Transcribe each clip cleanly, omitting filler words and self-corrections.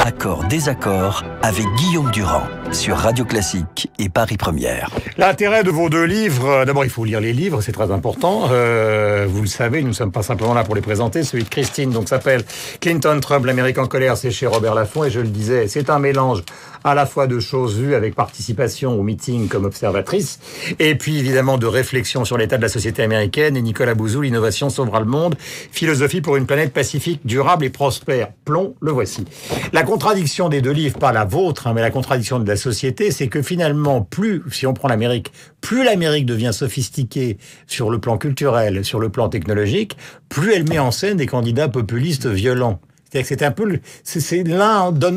Accord, désaccord avec Guillaume Durand sur Radio Classique et Paris Première. L'intérêt de vos deux livres, d'abord il faut lire les livres, c'est très important. Vous le savez, nous ne sommes pas simplement là pour les présenter. Celui de Christine donc s'appelle Clinton, Trump, l'Amérique en colère, c'est chez Robert Laffont et je le disais, c'est un mélange à la fois de choses vues avec participation au meeting comme observatrice et puis évidemment de réflexion sur l'état de la société américaine et Nicolas Bouzou, l'innovation sauvera le monde, philosophie pour une planète pacifique, durable et prospère. Plomb, le voici. La contradiction des deux livres, pas la vôtre, mais la contradiction de la société, c'est que finalement, si on prend l'Amérique, plus l'Amérique devient sophistiquée sur le plan culturel, sur le plan technologique, plus elle met en scène des candidats populistes violents. C'est-à-dire que c'est un peu,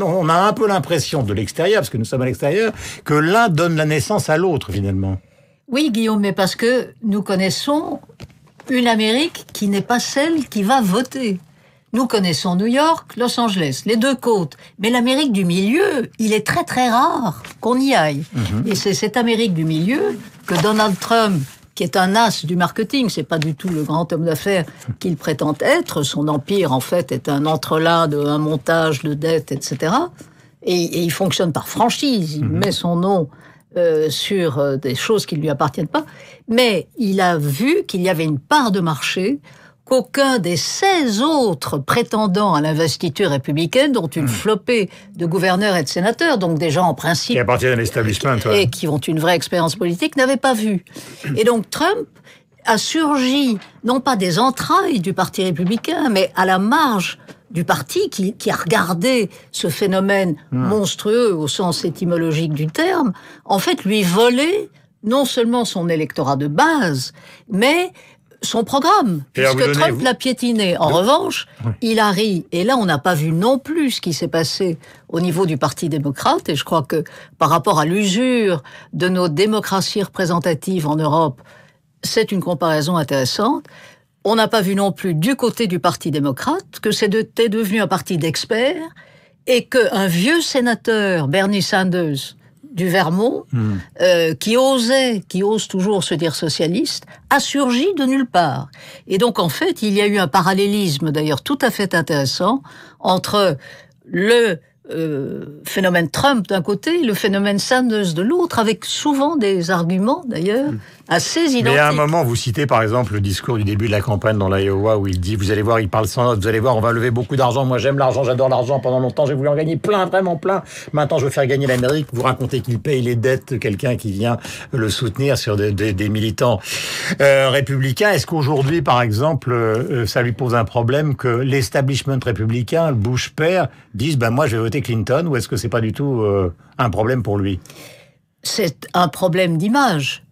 on a un peu l'impression de l'extérieur, parce que nous sommes à l'extérieur, que l'un donne la naissance à l'autre finalement. Oui, Guillaume, mais parce que nous connaissons une Amérique qui n'est pas celle qui va voter. Nous connaissons New York, Los Angeles, les deux côtes. Mais l'Amérique du milieu, il est très très rare qu'on y aille. Et c'est cette Amérique du milieu que Donald Trump, qui est un as du marketing, c'est pas du tout le grand homme d'affaires qu'il prétend être. Son empire, en fait, est un entrelac un montage de dettes, etc. Et il fonctionne par franchise. Il met son nom sur des choses qui ne lui appartiennent pas. Mais il a vu qu'il y avait une part de marché qu'aucun des 16 autres prétendants à l'investiture républicaine, dont une flopée de gouverneurs et de sénateurs, donc des gens en principe... Qui appartiennent à l'establishment. Et qui ont une vraie expérience politique, n'avaient pas vu. Et donc Trump a surgi, non pas des entrailles du Parti républicain, mais à la marge du parti qui a regardé ce phénomène monstrueux au sens étymologique du terme, en fait lui voler non seulement son électorat de base, mais son programme, puisque Trump l'a piétiné. En revanche, Hillary, et là on n'a pas vu non plus ce qui s'est passé au niveau du Parti démocrate, et je crois que par rapport à l'usure de nos démocraties représentatives en Europe, c'est une comparaison intéressante. On n'a pas vu non plus du côté du Parti démocrate que c'était devenu un parti d'experts et qu'un vieux sénateur, Bernie Sanders, du Vermont, qui ose toujours se dire socialiste, a surgi de nulle part. Et donc, en fait, il y a eu un parallélisme, d'ailleurs, tout à fait intéressant, entre le phénomène Trump d'un côté et le phénomène Sanders de l'autre, avec souvent des arguments, d'ailleurs, assez identiques. Mais à un moment, vous citez par exemple le discours du début de la campagne dans l'Iowa où il dit, vous allez voir, il parle sans note, vous allez voir, on va lever beaucoup d'argent, moi j'aime l'argent, j'adore l'argent, pendant longtemps j'ai voulu en gagner plein, vraiment plein, maintenant je veux faire gagner l'Amérique, vous racontez qu'il paye les dettes de quelqu'un qui vient le soutenir sur des militants républicains. Est-ce qu'aujourd'hui, par exemple, ça lui pose un problème que l'establishment républicain, le Bush père, dise, moi je vais voter Clinton, ou est-ce que c'est pas du tout un problème pour lui? C'est un problème d'image.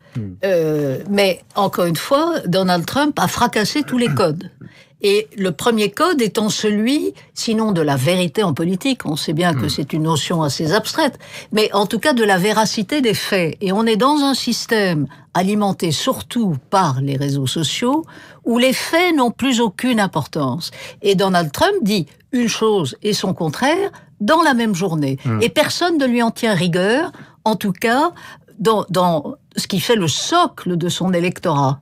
Mais encore une fois, Donald Trump a fracassé tous les codes. Et le premier code étant celui, sinon de la vérité en politique, on sait bien que c'est une notion assez abstraite, mais en tout cas de la véracité des faits. Et on est dans un système alimenté surtout par les réseaux sociaux, où les faits n'ont plus aucune importance. Et Donald Trump dit une chose et son contraire dans la même journée. Et personne ne lui en tient rigueur, en tout cas dans ce qui fait le socle de son électorat.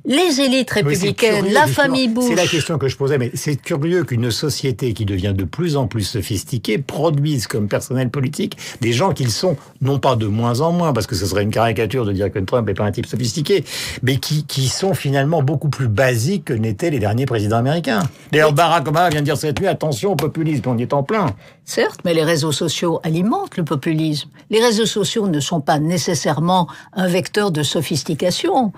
Les élites républicaines, curieux, la famille Bush... C'est la question que je posais, mais c'est curieux qu'une société qui devient de plus en plus sophistiquée produise comme personnel politique des gens qui le sont, non pas de moins en moins, parce que ce serait une caricature de dire que Trump n'est pas un type sophistiqué, mais qui sont finalement beaucoup plus basiques que n'étaient les derniers présidents américains. D'ailleurs, Barack Obama vient de dire cette nuit, attention au populisme, on y est en plein. Certes, mais les réseaux sociaux alimentent le populisme. Les réseaux sociaux ne sont pas nécessairement un vecteur de sophistication.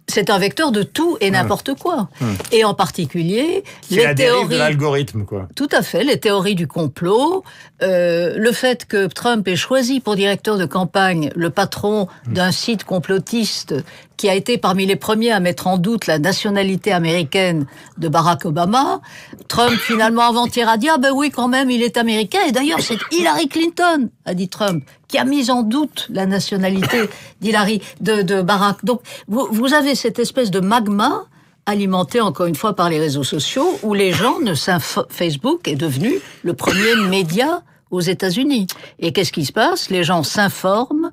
C'est un vecteur de tout et n'importe quoi. Et en particulier, les théories de l'algorithme, quoi. Tout à fait, les théories du complot, le fait que Trump ait choisi pour directeur de campagne le patron d'un site complotiste qui a été parmi les premiers à mettre en doute la nationalité américaine de Barack Obama. Trump, finalement, avant-hier, a dit « Ah ben oui, quand même, il est américain. » Et d'ailleurs, c'est Hillary Clinton, a dit Trump, qui a mis en doute la nationalité de Barack. Donc, vous avez cette espèce de magma alimenté, encore une fois, par les réseaux sociaux, où les gens Facebook est devenu le premier média aux États-Unis. Et qu'est-ce qui se passe? Les gens s'informent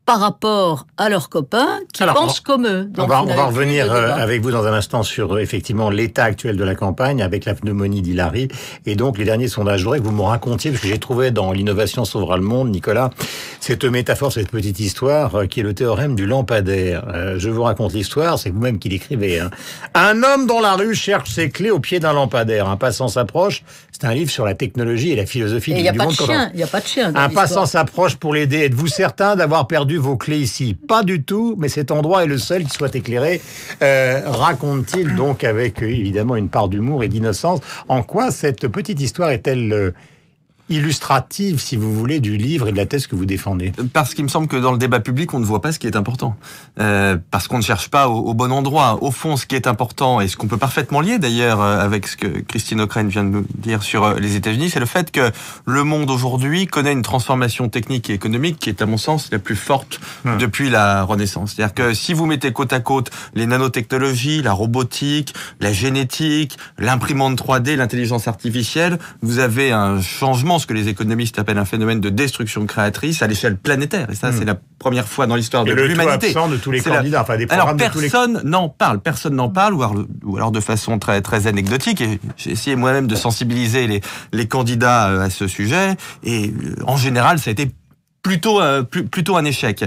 par rapport à leurs copains qui pensent comme eux. Donc, on va revenir avec vous dans un instant sur effectivement l'état actuel de la campagne avec la pneumonie d'Hillary et donc les derniers sondages. Je voudrais que vous me racontiez, parce que j'ai trouvé dans L'innovation sauvera le monde, Nicolas, cette métaphore, cette petite histoire qui est le théorème du lampadaire. Je vous raconte l'histoire, c'est vous-même qui l'écrivez. Hein. Un homme dans la rue cherche ses clés au pied d'un lampadaire. Un passant s'approche. C'est un livre sur la technologie et la philosophie du monde. Il n'y a pas de chien. Un passant s'approche pour l'aider. Êtes-vous certain d'avoir perdu vos clés ici? Pas du tout, mais cet endroit est le seul qui soit éclairé. Raconte-t-il donc avec évidemment une part d'humour et d'innocence. En quoi cette petite histoire est-elle illustrative, si vous voulez, du livre et de la thèse que vous défendez? Parce qu'il me semble que dans le débat public, on ne voit pas ce qui est important. Parce qu'on ne cherche pas au bon endroit. Au fond, ce qui est important, et ce qu'on peut parfaitement lier d'ailleurs avec ce que Christine Ockrent vient de nous dire sur les États-Unis, c'est le fait que le monde aujourd'hui connaît une transformation technique et économique qui est, à mon sens, la plus forte depuis la Renaissance. C'est-à-dire que si vous mettez côte à côte les nanotechnologies, la robotique, la génétique, l'imprimante 3D, l'intelligence artificielle, vous avez un changement, ce que les économistes appellent un phénomène de destruction créatrice à l'échelle planétaire. Et ça, c'est la première fois dans l'histoire de l'humanité. Et le taux absent de tous les candidats, enfin des programmes de tous les... Personne n'en parle, ou alors de façon très, très anecdotique. Et j'ai essayé moi-même de sensibiliser les candidats à ce sujet. Et en général, ça a été plutôt un échec.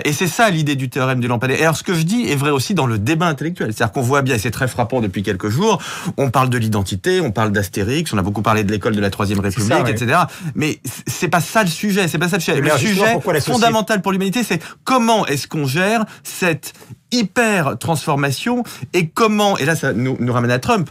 Et c'est ça l'idée du théorème du lampadaire. Et alors ce que je dis est vrai aussi dans le débat intellectuel. C'est-à-dire qu'on voit bien, et c'est très frappant depuis quelques jours, on parle de l'identité, on parle d'Astérix, on a beaucoup parlé de l'école de la Troisième République, ça, etc. Mais c'est pas ça le sujet, c'est pas ça le sujet. Le sujet fondamental pour l'humanité, c'est comment est-ce qu'on gère cette hyper transformation et comment, et là ça nous ramène à Trump,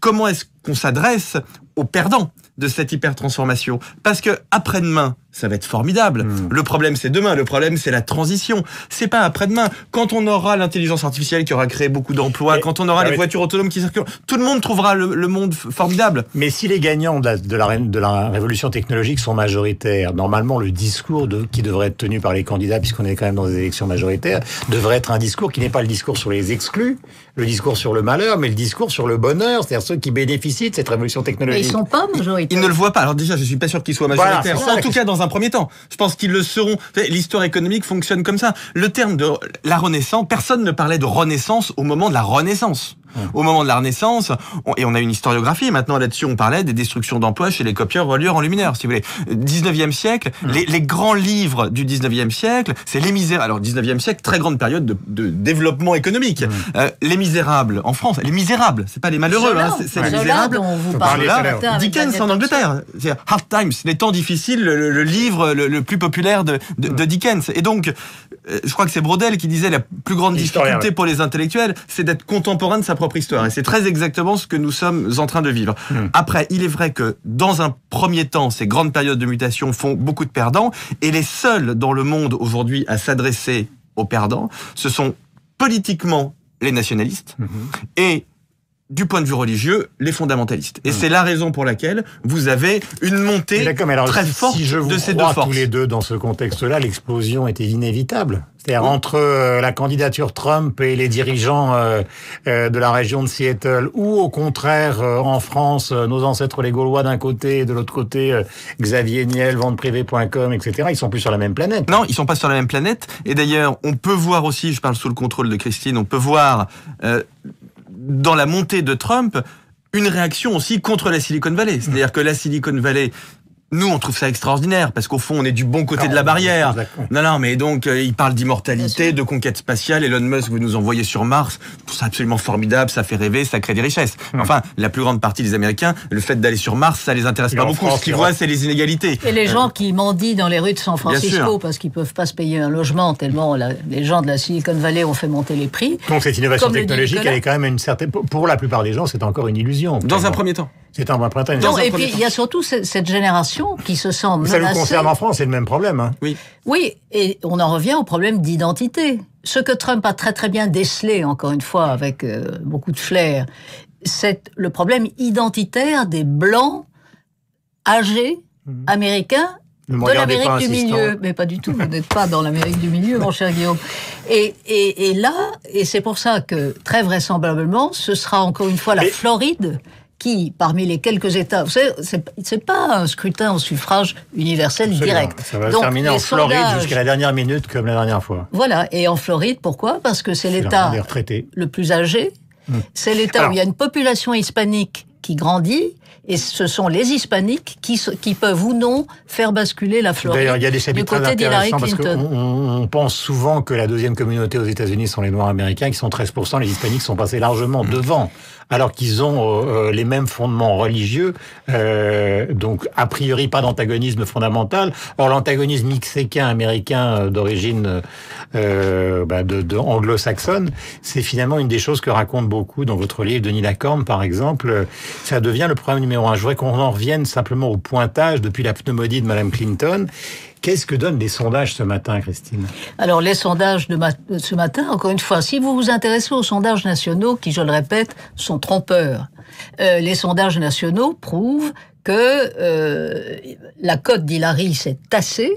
comment est-ce qu'on s'adresse aux perdants de cette hyper transformation? Parce que après-demain, ça va être formidable. Le problème, c'est demain. Le problème, c'est la transition. C'est pas après-demain. Quand on aura l'intelligence artificielle qui aura créé beaucoup d'emplois, quand on aura les voitures autonomes qui circulent, tout le monde trouvera le monde formidable. Mais si les gagnants de la révolution technologique sont majoritaires, normalement, le discours qui devrait être tenu par les candidats, puisqu'on est quand même dans des élections majoritaires, devrait être un discours qui n'est pas le discours sur les exclus, le discours sur le malheur, mais le discours sur le bonheur, c'est-à-dire ceux qui bénéficient de cette révolution technologique. Mais ils sont pas majoritaires. Ils ne le voient pas. Alors déjà, je suis pas sûr qu'ils soient majoritaires. Voilà, en tout cas, dans un premier temps. Je pense qu'ils le seront. L'histoire économique fonctionne comme ça. Le terme de la Renaissance, personne ne parlait de Renaissance au moment de la Renaissance. Au moment de la Renaissance, et on a une historiographie maintenant là-dessus, on parlait des destructions d'emplois chez les copieurs, relieurs, enlumineurs, si vous voulez. 19e siècle, les grands livres du 19e siècle, c'est Les Misérables. Alors, 19e siècle, très grande période de développement économique. Les Misérables en France, les Misérables, c'est pas les malheureux, c'est les Misérables. Dont vous parlez Dickens en Angleterre. C'est Hard Times, les temps difficiles, le livre le plus populaire de Dickens. Et donc, je crois que c'est Braudel qui disait la plus grande difficulté pour les intellectuels, c'est d'être contemporain de sa propre histoire. Et c'est très exactement ce que nous sommes en train de vivre. Après, il est vrai que dans un premier temps, ces grandes périodes de mutation font beaucoup de perdants, et les seuls dans le monde aujourd'hui à s'adresser aux perdants, ce sont politiquement les nationalistes et du point de vue religieux, les fondamentalistes. Et c'est la raison pour laquelle vous avez une montée très forte de ces deux forces. Si je vous crois tous les deux dans ce contexte-là, l'explosion était inévitable. C'est-à-dire entre la candidature Trump et les dirigeants de la région de Seattle, ou au contraire, en France, nos ancêtres les Gaulois d'un côté, et de l'autre côté, Xavier Niel, venteprivée.com, etc., ils sont plus sur la même planète. Non, ils sont pas sur la même planète. Et d'ailleurs, on peut voir aussi, je parle sous le contrôle de Christine, on peut voir... dans la montée de Trump, une réaction aussi contre la Silicon Valley. C'est-à-dire que la Silicon Valley, nous, on trouve ça extraordinaire, parce qu'au fond, on est du bon côté de la barrière. Non, mais donc, il parle d'immortalité, de conquête spatiale. Elon Musk veut nous envoyer sur Mars. C'est absolument formidable, ça fait rêver, ça crée des richesses. Enfin, la plus grande partie des Américains, le fait d'aller sur Mars, ça les intéresse pas beaucoup. Ce qu'ils voient, c'est les inégalités. Et les gens qui mendient dans les rues de San Francisco parce qu'ils peuvent pas se payer un logement tellement les gens de la Silicon Valley ont fait monter les prix. Donc, cette innovation technologique, elle est quand même une certaine... Pour la plupart des gens, c'est encore une illusion. Dans un premier temps. C'est un printemps. Et puis, il y a surtout cette génération qui se sent menacée. Ça nous concerne en France, c'est le même problème. Hein. Oui, et on en revient au problème d'identité. Ce que Trump a très très bien décelé, encore une fois, avec beaucoup de flair, c'est le problème identitaire des Blancs âgés, américains, de l'Amérique du Milieu. Mais pas du tout, vous n'êtes pas dans l'Amérique du Milieu, mon cher Guillaume. Et là, et c'est pour ça que, très vraisemblablement, ce sera encore une fois la Floride qui, parmi les quelques États, vous savez, c'est pas un scrutin au suffrage universel direct. Ça va terminer en Floride jusqu'à la dernière minute, comme la dernière fois. Voilà, et en Floride, pourquoi ? Parce que c'est l'État le plus âgé, c'est l'État où il y a une population hispanique qui grandit, et ce sont les hispaniques qui peuvent ou non faire basculer la Floride. D'ailleurs, il y a des chapitres très intéressants parce qu'on pense souvent que la deuxième communauté aux États-Unis sont les Noirs américains, qui sont 13%, les hispaniques sont passés largement devant, alors qu'ils ont les mêmes fondements religieux, donc a priori pas d'antagonisme fondamental. Or, l'antagonisme mexicain américain d'origine de anglo-saxonne, c'est finalement une des choses que raconte beaucoup dans votre livre, Denis Lacorne, par exemple. Ça devient le problème numéro 1. Je voudrais qu'on en revienne simplement au pointage depuis la pneumodie de Madame Clinton. Qu'est-ce que donnent les sondages ce matin, Christine ? Alors, les sondages de ce matin, encore une fois, si vous vous intéressez aux sondages nationaux, qui, je le répète, sont trompeurs, les sondages nationaux prouvent que la cote d'Hillary s'est tassée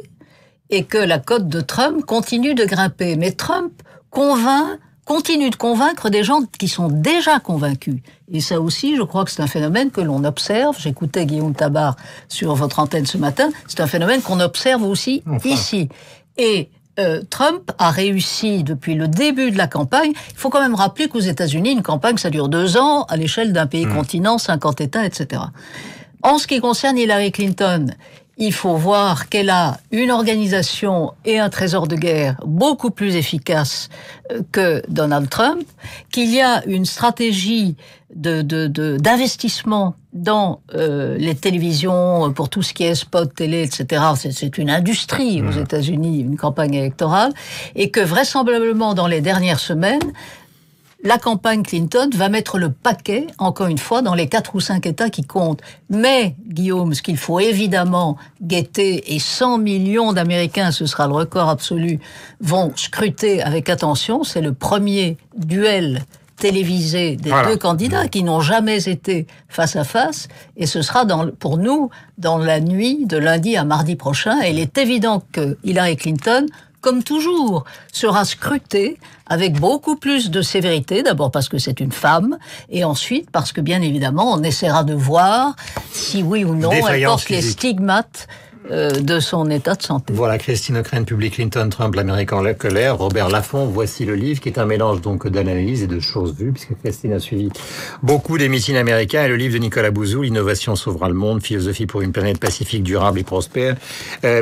et que la cote de Trump continue de grimper. Mais Trump continue de convaincre des gens qui sont déjà convaincus. Et ça aussi, je crois que c'est un phénomène que l'on observe. J'écoutais Guillaume Tabar sur votre antenne ce matin. C'est un phénomène qu'on observe aussi ici. Et Trump a réussi depuis le début de la campagne. Il faut quand même rappeler qu'aux États-Unis, une campagne, ça dure 2 ans à l'échelle d'un pays-continent, 50 États, etc. En ce qui concerne Hillary Clinton, il faut voir qu'elle a une organisation et un trésor de guerre beaucoup plus efficaces que Donald Trump, qu'il y a une stratégie d'investissement dans les télévisions pour tout ce qui est spot télé, etc. C'est une industrie aux États-Unis, une campagne électorale, et que vraisemblablement dans les dernières semaines, la campagne Clinton va mettre le paquet, encore une fois, dans les 4 ou 5 États qui comptent. Mais, Guillaume, ce qu'il faut évidemment guetter, et 100 millions d'Américains, ce sera le record absolu, vont scruter avec attention, c'est le premier duel télévisé des deux candidats qui n'ont jamais été face à face, et ce sera pour nous dans la nuit de lundi à mardi prochain. Et il est évident que Hillary Clinton, comme toujours, sera scrutée avec beaucoup plus de sévérité, d'abord parce que c'est une femme, et ensuite parce que, bien évidemment, on essaiera de voir si oui ou non elle porte les stigmates de son état de santé. Voilà, Christine O'Krent publie Clinton, Trump, l'Américain en colère. Robert Laffont, voici le livre qui est un mélange donc d'analyse et de choses vues, puisque Christine a suivi beaucoup des meetings américains, et le livre de Nicolas Bouzou, L'innovation sauvera le monde, philosophie pour une planète pacifique, durable et prospère,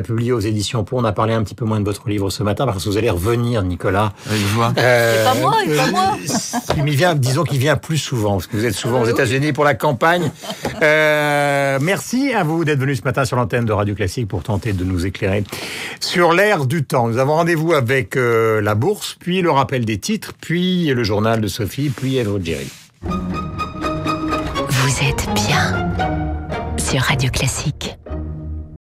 publié aux éditions Pau. On a parlé un petit peu moins de votre livre ce matin, parce que vous allez revenir, Nicolas. C'est pas moi, c'est pas moi. Mais disons qu'il vient plus souvent, parce que vous êtes souvent aux États-Unis pour la campagne. Merci à vous d'être venu ce matin sur l'antenne de Radio Classique pour tenter de nous éclairer sur l'ère du temps. Nous avons rendez-vous avec la bourse, puis le rappel des titres, puis le journal de Sophie, puis Hello Jerry. Vous êtes bien sur Radio Classique.